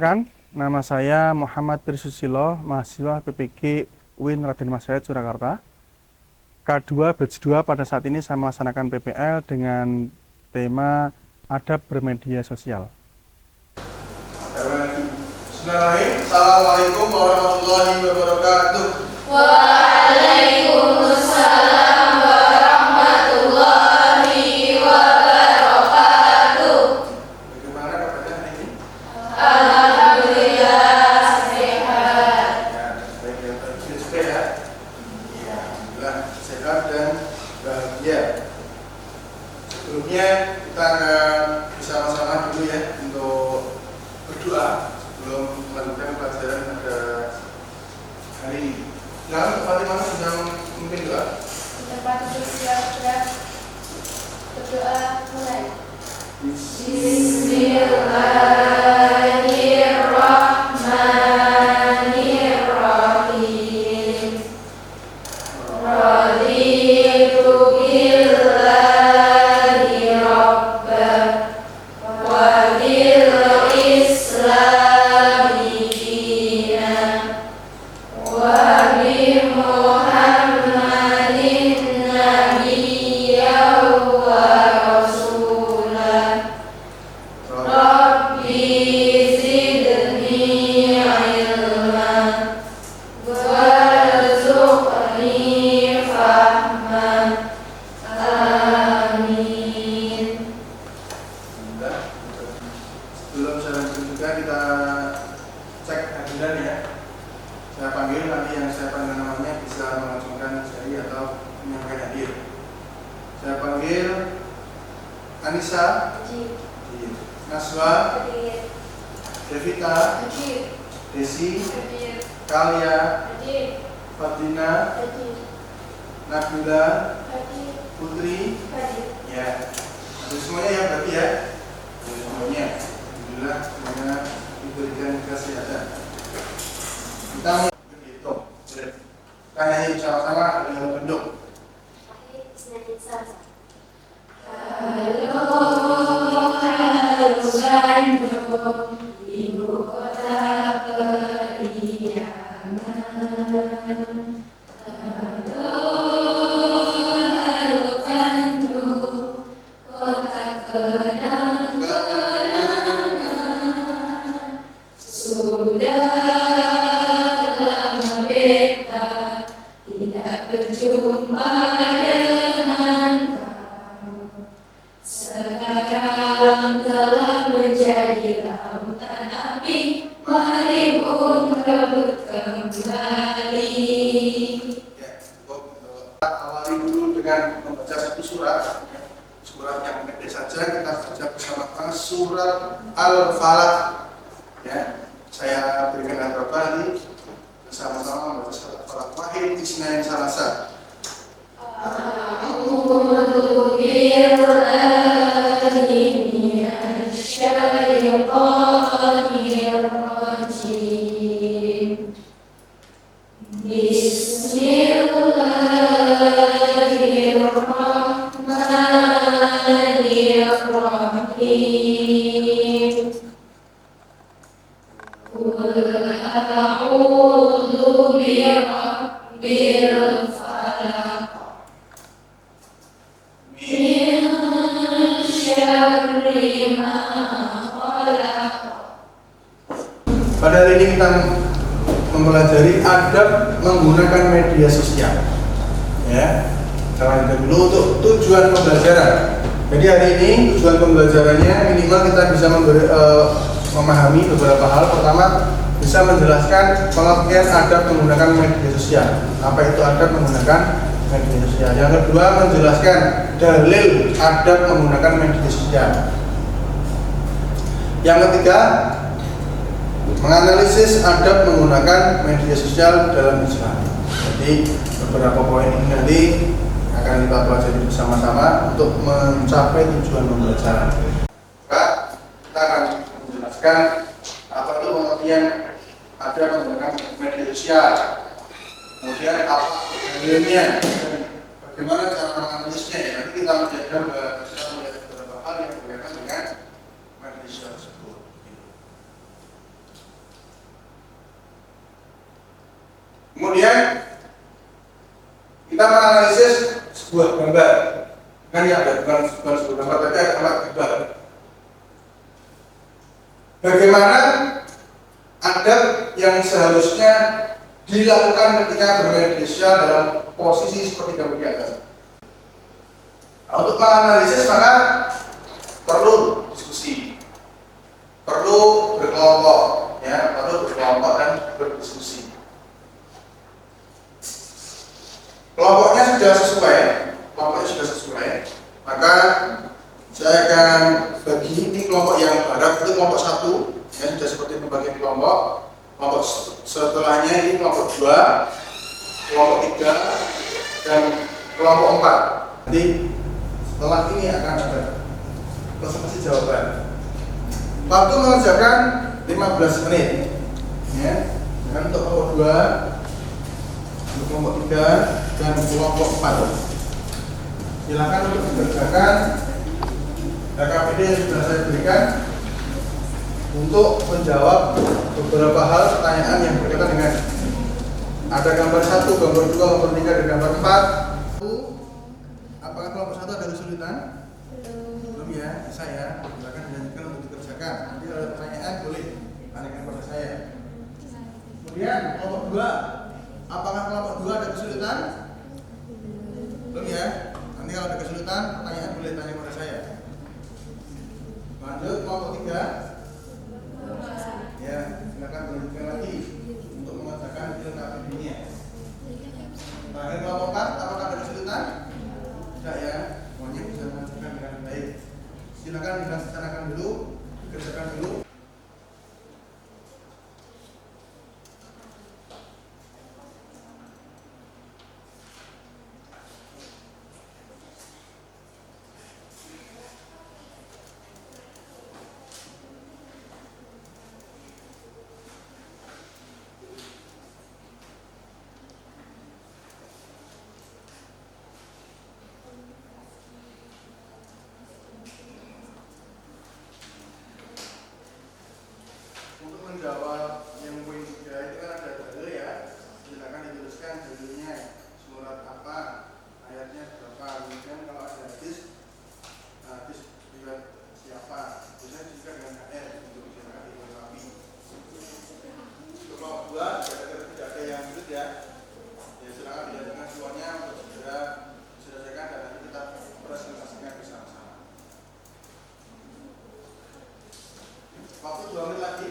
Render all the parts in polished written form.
Perkenalkan, nama saya Muhammad Trisusilo, mahasiswa PPG UIN Raden Mas Said, Surakarta. K2 Batch 2 pada saat ini saya melaksanakan PPL dengan tema adab bermedia sosial. Bismillahirrahmanirrahim. Assalamualaikum warahmatullahi wabarakatuh. Waalaikumsalam warahmatullahi wabarakatuh. Bagaimana kabarnya hari ini? Alhamdulillah sehat. Ya, baik ya, bagus juga ya. Ya, alhamdulillah sehat dan bahagia. Sebelumnya kita akan bersama-sama dulu ya untuk berdoa sebelum melanjutkan pelajaran pada hari ini. Nah, Pak Fatimah sedang memimpin doa. Tempat duduk siap-siap. Berdoa mulai. Bismillahirrahmanirrahim. Raditu billahi rabban wa bil islami dinan wa bi Muhammadin nabiyyan wa rasulan. Rabbi zidni ilman warzuqni fahman. Amin. Alhamdulillah. Sebelum saya lanjut juga kita cek hadiran ya. Saya panggil nanti yang saya panggil namanya bisa mengacungkan jari atau menyampaikan hadir. Saya panggil Anissa, Naswa, Devita, Desi, Kalia, Fadlina, Nabila, Putri. Ya, ada semuanya ya berarti ya. Ada semuanya. Alhamdulillah semuanya diberikan kesehatan. Kita mulai berhitung. Kita nyanyi bersama-sama dengan bentuk. Halo Bandung, ibu kota periangan. Halo Bandung, kota kenang-kenangan. Sudah lama beta tidak berjumpa dengan kamu. Sekarang telah menjadi lautan api, mari pun rebut kembali. Ya, cukup. Awali dulu dengan membaca satu surat. Surat yang pendek saja kita baca bersama-sama surat Al-Falaq. Ya, saya berikan beberapa nanti bersama-sama membaca surat Al-Falaq. Wahid Isnain Salasa. A'udzu billahi minasy syaithanir rajim. Bismillahirrahmanirrahim. Qul a'udzu birabbil falaq min syarri ma khalaq. Pada hari ini kita mempelajari adab menggunakan media sosial. Ya, kita lanjutkan dulu untuk tujuan pembelajaran. Jadi hari ini tujuan pembelajarannya minimal kita bisa memahami beberapa hal. Pertama, bisa menjelaskan pengertian adab menggunakan media sosial. Apa itu adab menggunakan media sosial? Yang kedua, menjelaskan dalil adab menggunakan media sosial. Yang ketiga, menganalisis adab menggunakan media sosial dalam Islam. Jadi beberapa poin ini nanti akan kita pelajari bersama-sama untuk mencapai tujuan pembelajaran. Maka kita akan menjelaskan apa itu pengertian adab menggunakan media sosial. Kemudian apa dalilnya dan bagaimana cara menganalisisnya ya. Nanti kita melihat beberapa hal yang berkaitan dengan media sosial tersebut. sebuah gambar. Kan ya ada bukan sebuah gambar, tapi ada gambar. Bagaimana adab yang seharusnya dilakukan ketika bermedia sosial dalam posisi seperti gambar di atas. Nah, untuk menganalisis maka perlu diskusi, perlu berkelompok, ya, perlu berkelompok dan berdiskusi. Kelompoknya sudah sesuai, maka saya akan bagi ini kelompok yang barat itu kelompok 1, ya, sudah seperti pembagian kelompok. Kelompok setelahnya ini kelompok 2, kelompok 3, dan kelompok 4. Nanti setelah ini akan ada presentasi jawaban. Waktu mengerjakan 15 menit, ya. Dan untuk kelompok 2, untuk kelompok 3, dan kelompok 4. Silakan untuk dikerjakan KKPD yang sudah saya berikan untuk menjawab beberapa hal pertanyaan yang berkaitan dengan ada gambar 1, gambar 2, gambar 3, dan gambar 4. Apakah kelompok 1 ada kesulitan? Belum ya, saya silakan dilanjutkan untuk dikerjakan. Nanti kalau ada pertanyaan boleh tanyakan kepada saya. Kemudian kelompok 2, apakah kelompok 2 ada kesulitan? Belum ya. Nanti kalau ada kesulitan, pertanyaan boleh tanya kepada saya. Lanjut kelompok 3. Ya, silakan dilanjutkan lagi untuk mengerjakan KKPD-nya. Terakhir kelompok 4, apakah ada kesulitan? Tidak ya, semuanya bisa mengerjakan dengan baik. Silakan dilaksanakan dulu, dikerjakan dulu. Untuk menjawab yang poin 3 itu kan ada dalil ya. Silakan dituliskan dalilnya, surat apa, ayatnya berapa. Kemudian kalau ada hadis riwayat siapa, biasanya juga dengan HR untuk silakan dilengkapi. Untuk kelompok 2 tidak ada yang sulit ya. Ya silakan dilanjutkan semuanya untuk segera diselesaikan dan nanti kita presentasikan bersama-sama. Waktu 2 menit lagi.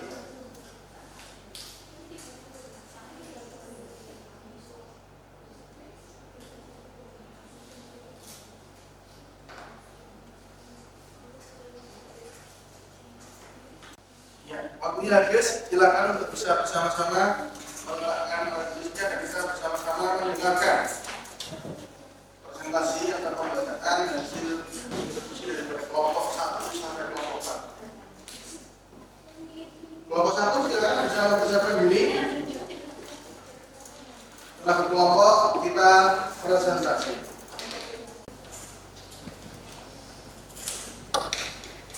Waktunya habis, silakan untuk bisa bersama-sama meletakkan tulisnya dan bisa bersama-sama mendengarkan presentasi atau pembacaan hasil diskusi dari kelompok 1 sampai kelompok 4. Kelompok 1 silakan bisa mempersiapkan diri. Setelah berkelompok kita presentasi.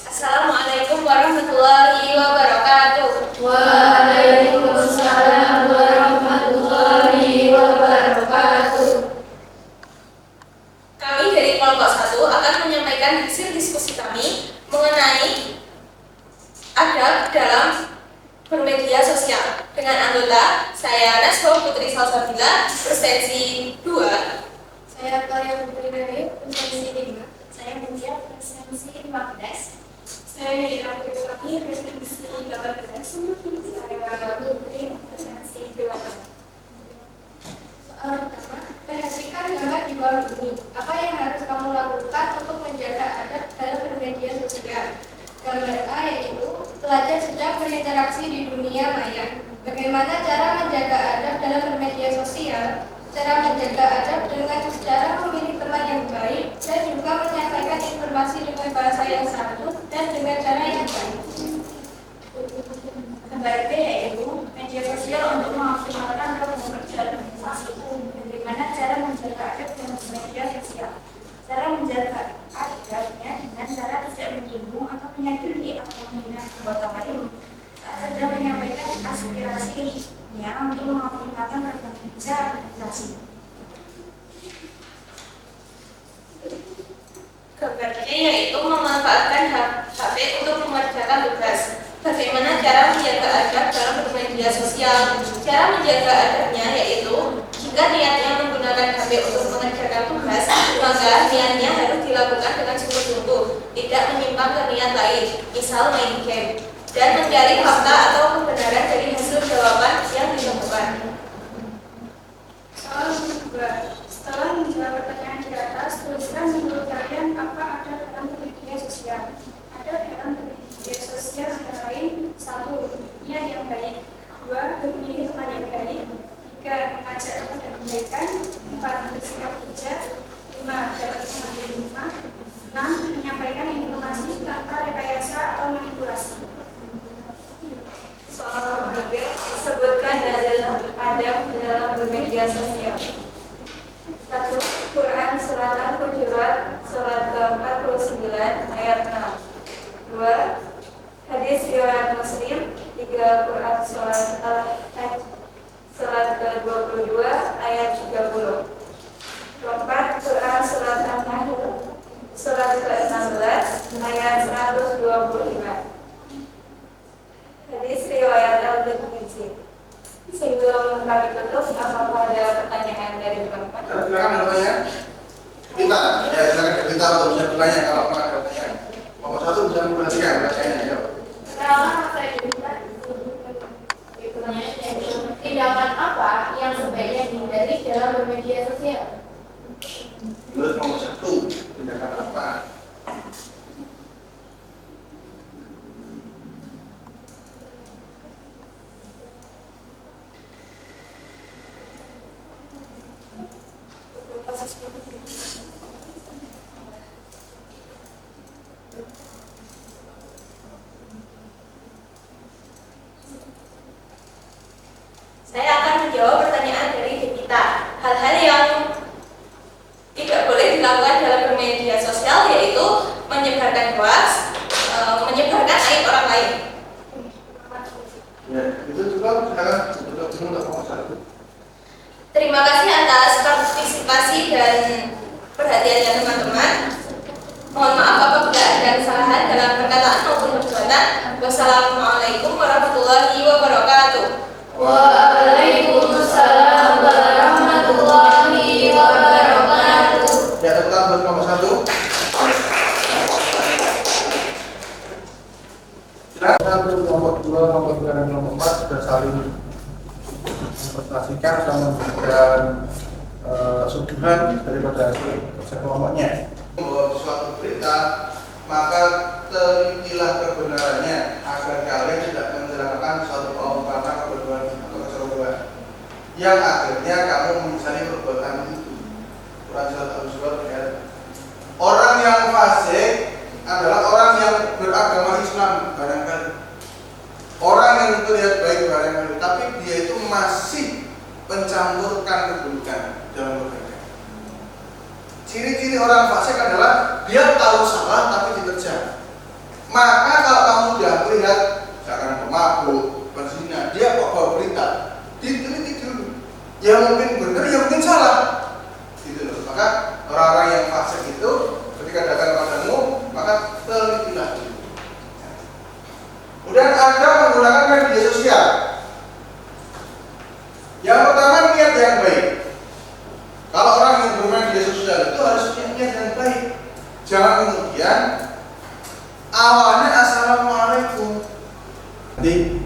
Assalamualaikum warahmatullahi wabarakatuh. Waalaikumsalam warahmatullahi wabarakatuh. Kami dari kelompok 1 akan menyampaikan hasil diskusi kami mengenai adab dalam bermedia sosial dengan anggota saya Nasro Putri Salsabila, presensi 2. Saya Karya Putri Dewi, presensi 5. Saya Mutia, presensi 15. Saya Ira Putri Kami, presensi 18. Saya Putri, presensi 8. Soal pertama, perhatikan gambar di bawah ini. Apa yang harus kamu lakukan untuk menjaga adab dalam bermedia sosial? Gambar A yaitu pelajar sedang berinteraksi di dunia maya. Bagaimana cara menjaga adab dalam bermedia sosial? Cara menjaga adab dengan cara memilih teman yang baik dan juga menyampaikan informasi dengan bahasa yang santun dan dengan cara yang baik. Gambar B yaitu media sosial untuk mengoptimalkan pekerjaan organisasi. Bagaimana cara menjaga adab dalam media sosial? Cara menjaga adabnya dengan cara tidak menyinggung atau menyakiti atau menghina anggota lain saat sedang menyampaikan aspirasinya untuk mengoptimalkan kerja organisasi. yaitu memanfaatkan HP untuk mengerjakan tugas. Bagaimana cara menjaga adab dalam bermedia sosial? Cara menjaga adabnya yaitu jika niatnya menggunakan HP untuk mengerjakan tugas, maka niatnya harus dilakukan dengan sungguh-sungguh, tidak menyimpang ke niat lain, misal main game, dan mencari fakta atau kebenaran dari hasil jawaban yang ditemukan. Soal kedua, setelah menjawab pertanyaan di atas, tuliskan menurut kalian apa ada dalam media sosial. Ada dalam media sosial antara lain: 1. Niat yang baik, 2. Memilih teman yang baik, 3. Mengajak kepada kebaikan, 4. Bersikap bijak, 5. Dapat mengambil hikmah, 6. Menyampaikan informasi tanpa rekayasa atau manipulasi. Soal ketiga, sebutkan dalil adab dalam bermedia sosial. 1. Quran Surat Al-Hujurat Surat ke-49 ayat 6. 2. Hadis riwayat Muslim. 3. Quran Surat Al-Hajj Surat ke-22 ayat 30. 4. Quran Surat Al-Nahl Surat ke-16 ayat 125. Hadis riwayat Al-Tirmidzi. Sebelum kami tutup, apakah ada pertanyaan dari teman-teman? Silakan bertanya. Kita untuk bisa bertanya kalau ada pertanyaan. Nomor 1 bisa memperhatikan pertanyaannya. Tindakan apa yang sebaiknya dihindari dalam bermedia sosial? Menurut nomor 1, tindakan apa? Saya akan menjawab pertanyaan dari kita. Hal-hal yang tidak boleh dilakukan dalam bermedia sosial yaitu menyebarkan hoax, menyebarkan aib orang lain. Ya, itu juga silakan untuk nomor 1. Terima kasih atas partisipasi dan perhatiannya teman-teman. Mohon maaf apabila ada kesalahan dalam perkataan maupun perbuatan. Wassalamualaikum warahmatullahi wabarakatuh. Waalaikumsalam warahmatullahi wabarakatuh. Ya, tetap buat nomor 1. Silakan untuk nomor 2, nomor 3 dan nomor 4 sudah saling mempresentasikan dan memberikan suguhan daripada hasil kerja kelompoknya. Membawa suatu berita, maka telitilah kebenarannya agar kalian tidak mencelakakan suatu kaum karena kebodohan atau kecerobohan yang akhirnya kamu menyesali perbuatan itu. Quran Surat Al-Hujurat ayat. Orang yang fasik adalah orang yang beragama Islam barangkali, orang yang terlihat baik barangkali, tapi dia itu masih mencampurkan keburukan dalam bekerja. Ciri-ciri orang fasik adalah dia tahu salah tapi diterjang. Maka kalau kamu sudah melihat misalkan pemabuk, berzina, dia kok bawa berita, diteliti dulu. Ya mungkin benar, ya mungkin salah. Gitu loh. Maka orang-orang yang fasik itu ketika datang kepadamu, maka telitilah dulu. Kemudian Anda menggunakan media sosial. Yang pertama, niat yang baik. Kalau orang yang bermedia sosial itu harus punya niat yang baik. Jangan kemudian awalnya assalamualaikum. Nanti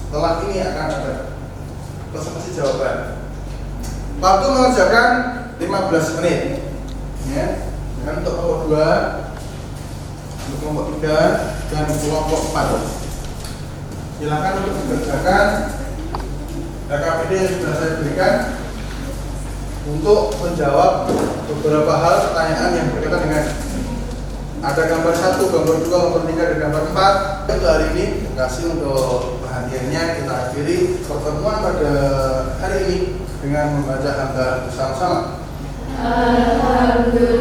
setelah ini akan ada presentasi jawaban. Waktu mengerjakan 15 menit. Ya. Dan untuk kelompok 2, untuk kelompok 3 dan kelompok 4. Silakan untuk dikerjakan RKPD yang sudah saya berikan untuk menjawab beberapa hal pertanyaan yang berkaitan dengan ada gambar 1, gambar 2, gambar 3, dan gambar 4. Untuk hari ini, terima kasih untuk perhatiannya. Kita akhiri pertemuan pada hari ini dengan membaca hamdalah bersama-sama. Alhamdulillah.